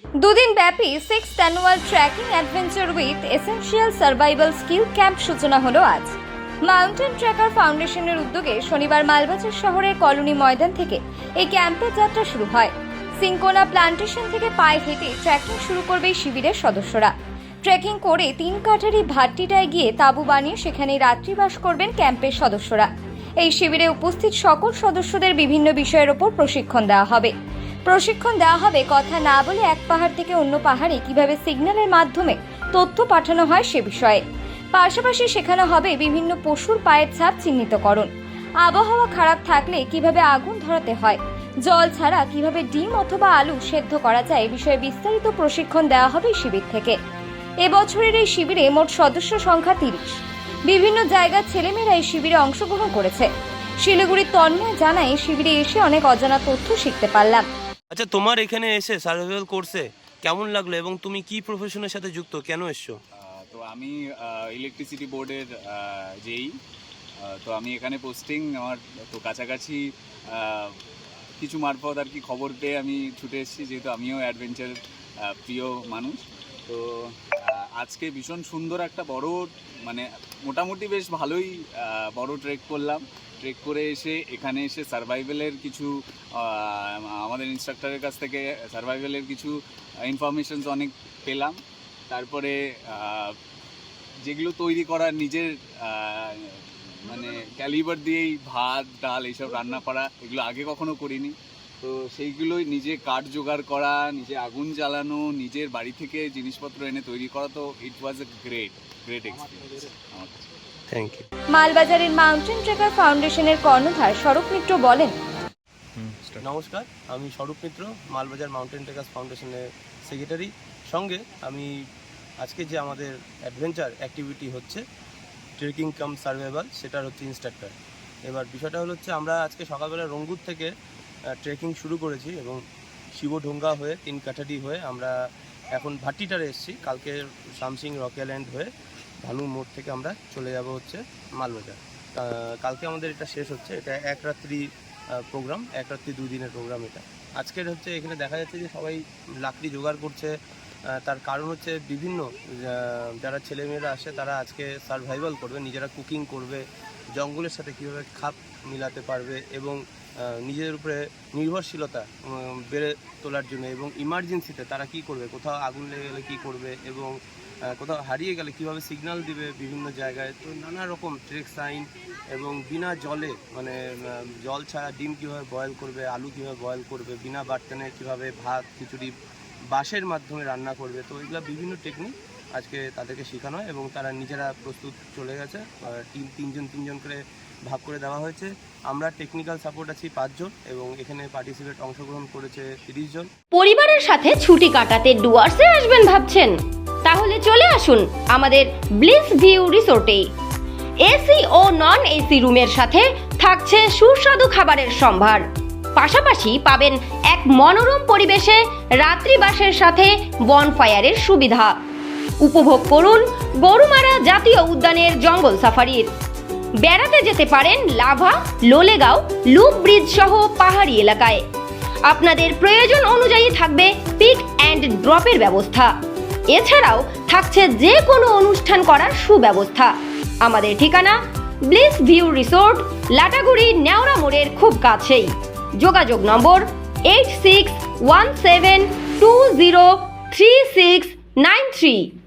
দুদিন ব্যাপী 6th annual trekking adventure with essential survival skill camp সূচনা হলো আজ। মাউন্টেন ট্রেকার ফাউন্ডেশনের উদ্যোগে শনিবার মালবাজার শহরের কলোনি ময়দান থেকে এই ক্যাম্পের যাত্রা শুরু হয়। সিঙ্কোনা প্লান্টেশন থেকে পায়ে হেঁটে ট্রেকিং শুরু করবে শিবিরের সদস্যরা। ট্রেকিং করে 3 কাঠারি ভাট্টিটায় গিয়ে তাঁবু বানিয়ে সেখানে রাত্রিবাস করবেন ক্যাম্পের সদস্যরা। এই শিবিরে উপস্থিত সকল সদস্যদের বিভিন্ন বিষয়ের উপর প্রশিক্ষণ দেওয়া হবে। কথা না বলে এক পাহাড় থেকে অন্য পাহাড়ে কিভাবে সিগন্যালের মাধ্যমে তথ্য পাঠানো হয় সে বিষয়ে। পাশাপাশি শেখানো হবে বিভিন্ন পশুর পায়ের ছাপ চিহ্নিতকরণ, আবহাওয়া খারাপ থাকলে কিভাবে আগুন ধরাতে হয়, জল ছাড়া কিভাবে ডিম অথবা আলু সেদ্ধ করা যায়, এ বিষয়ে বিস্তারিত প্রশিক্ষণ দেওয়া হবে শিবির থেকে। এবছরের এই শিবিরে মোট সদস্য সংখ্যা 30। বিভিন্ন জায়গার ছেলেমেয়েরা এই শিবিরে অংশগ্রহণ করেছে। শিলিগুড়ির তন্ময় জানায়, এই শিবিরে এসে অনেক অজানা তথ্য শিখতে পারলাম। আচ্ছা, তোমার এখানে এসে সার্ভাইভাল কোর্সে কেমন লাগলো এবং তুমি কি প্রফেশনের সাথে যুক্ত, কেন এসছো? তো আমি ইলেকট্রিসিটি বোর্ডের যেই তো আমি এখানে পোস্টিং আমার তো কাছাকাছি কিছু মারফত আর কি খবর পেয়ে আমি ছুটে এসেছি, যেহেতু আমিও অ্যাডভেঞ্চার প্রিয় মানুষ। তো আজকে ভীষণ সুন্দর একটা বড় মানে মোটামুটি বেশ ভালোই বড় ট্রেক করলাম। ট্রেক করে এখানে এসে সার্ভাইভালের কিছু আমাদের ইনস্ট্রাক্টরের কাছ থেকে সার্ভাইভালের কিছু ইনফরমেশনস অনেক পেলাম। তারপরে যেগুলো তৈরি করা নিজের মানে ক্যালিবার দিয়েই ভাত ডাল এইসব রান্না করা, এগুলো আগে কখনো করিনি। তো সেইগুলোই নিজে কাঠ জোগাড় করা, নিজে আগুন জ্বালানো, নিজের বাড়ি থেকে জিনিসপত্র এনে তৈরি করা, তো ইট ওয়াজ এ গ্রেট এক্সপিরিয়েন্স আমার কাছে। Thank you. মালবাজারের মাউন্টেন ট্রেকার ফাউন্ডেশনের কর্ণধার স্বরূপ মিত্র বলেন, নমস্কার, আমি স্বরূপ মিত্র, মালবাজার মাউন্টেন ট্রেকার্স ফাউন্ডেশনের সেক্রেটারি। সঙ্গে আমি আজকে যে আমাদের অ্যাডভেঞ্চার অ্যাক্টিভিটি হচ্ছে ট্রেকিং কাম সার্ভাইভাল, সেটার হচ্ছে ইনস্ট্রাক্টর। এবার বিষয়টা হচ্ছে আমরা আজকে সকালবেলা রঙ্গুর থেকে ট্রেকিং শুরু করেছি এবং শিবঢোঙ্গা হয়ে 3 কাঠারি হয়ে আমরা এখন ভাট্টিটারে এসেছি। কালকে শামসিং রক আইল্যান্ড হয়ে ভানু মোড় থেকে আমরা চলে যাব হচ্ছে মালবাজার। কালকে আমাদের এটা শেষ হচ্ছে। এটা এক রাত্রি প্রোগ্রাম, 1 রাত্রি 2 দিনের প্রোগ্রাম। এটা আজকের হচ্ছে এখানে দেখা যাচ্ছে যে সবাই লাকড়ি জোগাড় করছে। তার কারণ হচ্ছে বিভিন্ন যারা ছেলেমেয়েরা আসে তারা আজকে সার্ভাইভাল করবে, নিজেরা কুকিং করবে, জঙ্গলের সাথে কীভাবে খাপ মিলাতে পারবে এবং নিজেদের উপরে নির্ভরশীলতা বেড়ে তোলার জন্য, এবং ইমার্জেন্সিতে তারা কি করবে, কোথাও আগুন লেগে গেলে কী করবে এবং কোথাও হারিয়ে গেলে কীভাবে সিগন্যাল দিবে বিভিন্ন জায়গায়। তো নানা রকম ট্রেক সাইন এবং বিনা জলে মানে জল ছাড়া ডিম কীভাবে বয়েল করবে, আলু কীভাবে বয়েল করবে, বিনা বার্তনে কীভাবে ভাত খিচুড়ি বাঁশের মাধ্যমে রান্না করবে। তো এগুলো বিভিন্ন টেকনিক আজকে তাদেরকে শেখানো হয় এবং তারা নিজেরা প্রস্তুত চলে গেছে। টিম 3 জন করে ভাগ করে দেওয়া হয়েছে। আমরা টেকনিক্যাল সাপোর্ট আছি 5 জন এবং এখানে অংশগ্রহণ করেছে 30 জন। পরিবারের সাথে ছুটি কাটাতে ডুয়ার্সে আসবেন ভাবছেন? তাহলে চলে আসুন আমাদের ব্লিস ভিউ রিসোর্টে। এসি ও নন এসি রুমের সাথে থাকছে সুস্বাদু খাবারের সম্ভার। পাশাপাশি পাবেন এক মনোরম পরিবেশে রাত্রিবাসের সাথে বনফায়ারের সুবিধা। উপভোগ করুন গরুমারা জাতীয় উদ্যানের জঙ্গল সাফারির। বেড়াতে যেতে পারেন লাভা, লোলেগাঁও, লুপ ব্রিজ সহ পাহাড়ি এলাকায়। আপনাদের প্রয়োজন অনুযায়ী থাকবে পিক অ্যান্ড ড্রপের ব্যবস্থা। এছাড়াও থাকছে যে কোনো অনুষ্ঠান করার সুব্যবস্থা। আমাদের ঠিকানা bliss view resort, Lataguri Neora মোড়ের খুব কাছেই। যোগাযোগ নম্বর 8617203693।